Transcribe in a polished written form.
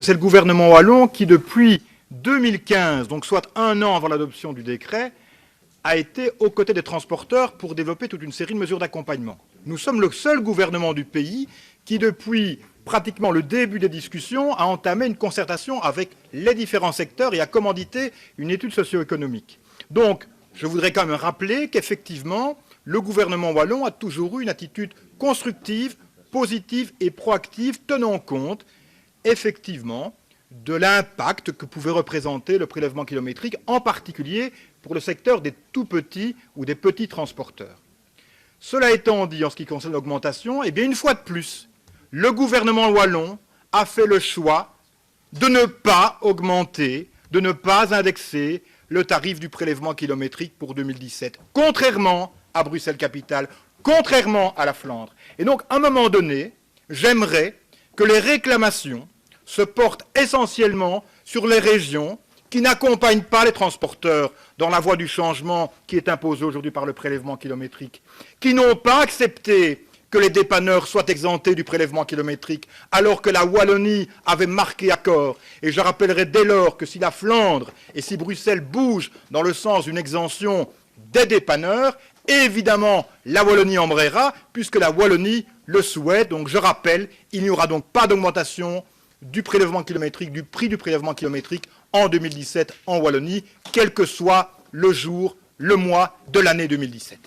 C'est le gouvernement wallon qui, depuis 2015, donc soit un an avant l'adoption du décret, a été aux côtés des transporteurs pour développer toute une série de mesures d'accompagnement. Nous sommes le seul gouvernement du pays qui, depuis pratiquement le début des discussions, a entamé une concertation avec les différents secteurs et a commandité une étude socio-économique. Donc, je voudrais quand même rappeler qu'effectivement, le gouvernement wallon a toujours eu une attitude constructive, positive et proactive, tenant compte, effectivement, de l'impact que pouvait représenter le prélèvement kilométrique, en particulier pour le secteur des tout petits ou des petits transporteurs. Cela étant dit, en ce qui concerne l'augmentation, eh bien, une fois de plus, le gouvernement wallon a fait le choix de ne pas augmenter, de ne pas indexer le tarif du prélèvement kilométrique pour 2017, contrairement à Bruxelles-Capitale, contrairement à la Flandre. Et donc, à un moment donné, j'aimerais que les réclamations se portent essentiellement sur les régions qui n'accompagnent pas les transporteurs dans la voie du changement qui est imposée aujourd'hui par le prélèvement kilométrique, qui n'ont pas accepté que les dépanneurs soient exemptés du prélèvement kilométrique, alors que la Wallonie avait marqué accord. Et je rappellerai dès lors que si la Flandre et si Bruxelles bougent dans le sens d'une exemption des dépanneurs, évidemment, la Wallonie embrayera, puisque la Wallonie le souhaite. Donc je rappelle, il n'y aura donc pas d'augmentation du prélèvement kilométrique, du prix du prélèvement kilométrique en 2017 en Wallonie, quel que soit le jour, le mois de l'année 2017.